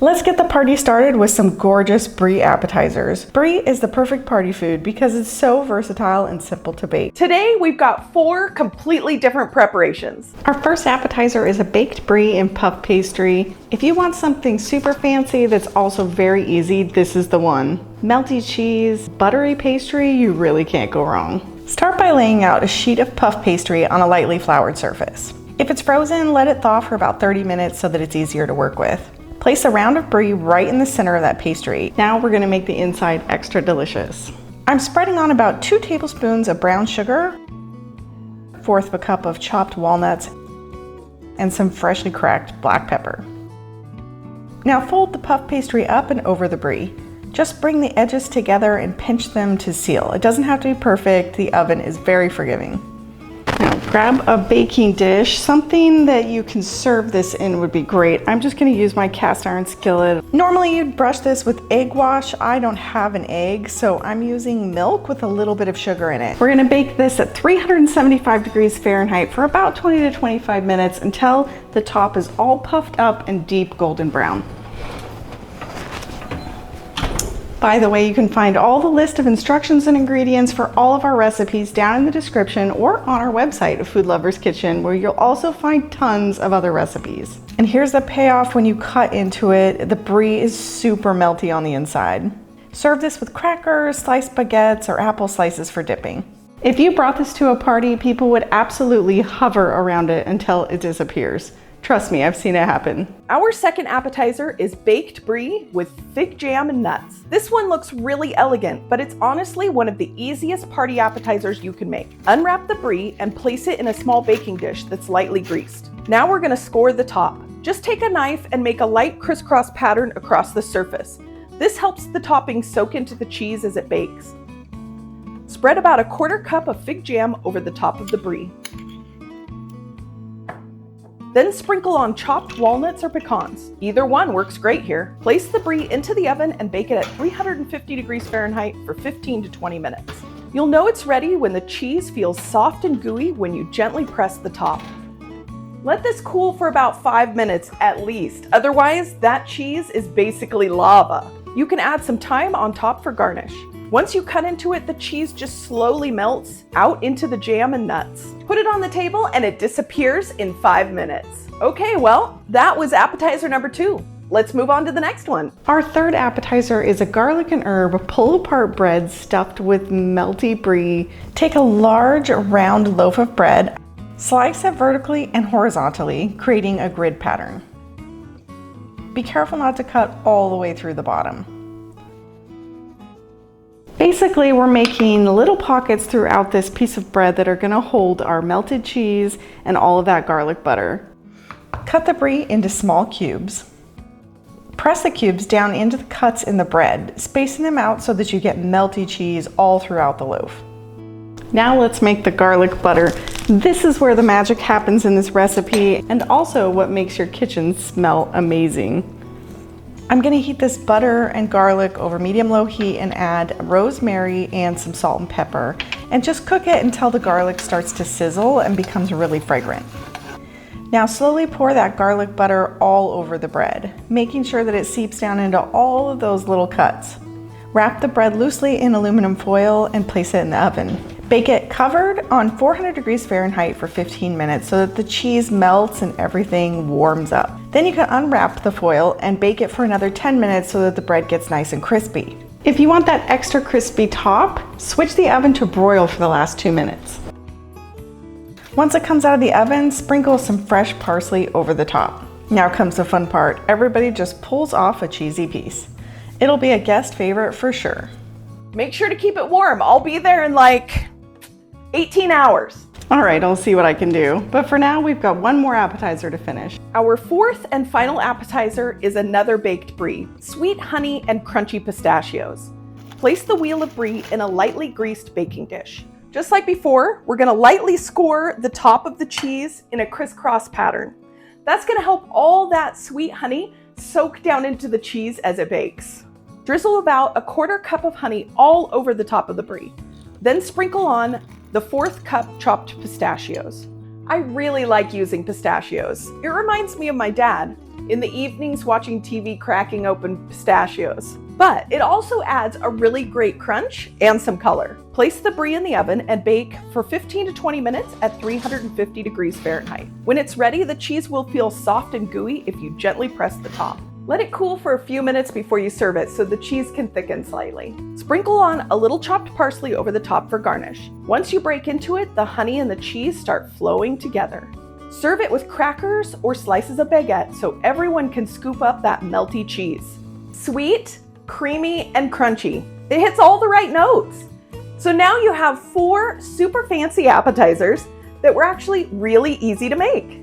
Let's get the party started with some gorgeous Brie appetizers. Brie is the perfect party food because it's so versatile and simple to bake. Today we've got 4 completely different preparations. Our first appetizer is a baked Brie and puff pastry. If you want something super fancy that's also very easy, this is the one. Melty cheese, buttery pastry, you really can't go wrong. Start by laying out a sheet of puff pastry on a lightly floured surface. If it's frozen, let it thaw for about 30 minutes so that it's easier to work with. Place a round of Brie right in the center of that pastry. Now we're gonna make the inside extra delicious. I'm spreading on about 2 tablespoons of brown sugar, 1/4 of a cup of chopped walnuts, and some freshly cracked black pepper. Now fold the puff pastry up and over the Brie. Just bring the edges together and pinch them to seal. It doesn't have to be perfect. The oven is very forgiving. Now grab a baking dish. Something that you can serve this in would be great. I'm just gonna use my cast iron skillet. Normally you'd brush this with egg wash. I don't have an egg, so I'm using milk with a little bit of sugar in it. We're gonna bake this at 375 degrees Fahrenheit for about 20 to 25 minutes until the top is all puffed up and deep golden brown. By the way, you can find all the list of instructions and ingredients for all of our recipes down in the description or on our website, Food Lover's Kitchen, where you'll also find tons of other recipes. And here's the payoff when you cut into it. The Brie is super melty on the inside. Serve this with crackers, sliced baguettes, or apple slices for dipping. If you brought this to a party, people would absolutely hover around it until it disappears. Trust me, I've seen it happen. Our second appetizer is baked Brie with fig jam and nuts. This one looks really elegant, but it's honestly one of the easiest party appetizers you can make. Unwrap the Brie and place it in a small baking dish that's lightly greased. Now we're gonna score the top. Just take a knife and make a light crisscross pattern across the surface. This helps the topping soak into the cheese as it bakes. Spread about 1/4 cup of fig jam over the top of the Brie. Then sprinkle on chopped walnuts or pecans. Either one works great here. Place the Brie into the oven and bake it at 350 degrees Fahrenheit for 15 to 20 minutes. You'll know it's ready when the cheese feels soft and gooey when you gently press the top. Let this cool for about 5 minutes at least. Otherwise, that cheese is basically lava. You can add some thyme on top for garnish. Once you cut into it, the cheese just slowly melts out into the jam and nuts. Put it on the table and it disappears in 5 minutes. Okay, well, that was appetizer number 2. Let's move on to the next one. Our third appetizer is a garlic and herb pull-apart bread stuffed with melty Brie. Take a large round loaf of bread, slice it vertically and horizontally, creating a grid pattern. Be careful not to cut all the way through the bottom. Basically, we're making little pockets throughout this piece of bread that are gonna hold our melted cheese and all of that garlic butter. Cut the Brie into small cubes. Press the cubes down into the cuts in the bread, spacing them out so that you get melty cheese all throughout the loaf. Now let's make the garlic butter. This is where the magic happens in this recipe and also what makes your kitchen smell amazing. I'm gonna heat this butter and garlic over medium-low heat and add rosemary and some salt and pepper, and just cook it until the garlic starts to sizzle and becomes really fragrant. Now slowly pour that garlic butter all over the bread, making sure that it seeps down into all of those little cuts. Wrap the bread loosely in aluminum foil and place it in the oven. Bake it covered on 400 degrees Fahrenheit for 15 minutes so that the cheese melts and everything warms up. Then you can unwrap the foil and bake it for another 10 minutes so that the bread gets nice and crispy. If you want that extra crispy top, switch the oven to broil for the last 2 minutes. Once it comes out of the oven, sprinkle some fresh parsley over the top. Now comes the fun part. Everybody just pulls off a cheesy piece. It'll be a guest favorite for sure. Make sure to keep it warm. I'll be there in like 18 hours. All right, I'll see what I can do. But for now, we've got one more appetizer to finish. Our fourth and final appetizer is another baked Brie, sweet honey and crunchy pistachios. Place the wheel of Brie in a lightly greased baking dish. Just like before, we're gonna lightly score the top of the cheese in a crisscross pattern. That's gonna help all that sweet honey soak down into the cheese as it bakes. Drizzle about 1/4 cup of honey all over the top of the Brie. Then sprinkle on the 1/4 cup chopped pistachios. I really like using pistachios. It reminds me of my dad. in the evenings watching TV cracking open pistachios. But it also adds a really great crunch and some color. Place the brie in the oven and bake for 15 to 20 minutes at 350 degrees Fahrenheit. When it's ready, the cheese will feel soft and gooey if you gently press the top. Let it cool for a few minutes before you serve it so the cheese can thicken slightly. Sprinkle on a little chopped parsley over the top for garnish. Once you break into it, the honey and the cheese start flowing together. Serve it with crackers or slices of baguette so everyone can scoop up that melty cheese. Sweet, creamy, and crunchy. It hits all the right notes. So now you have 4 super fancy appetizers that were actually really easy to make.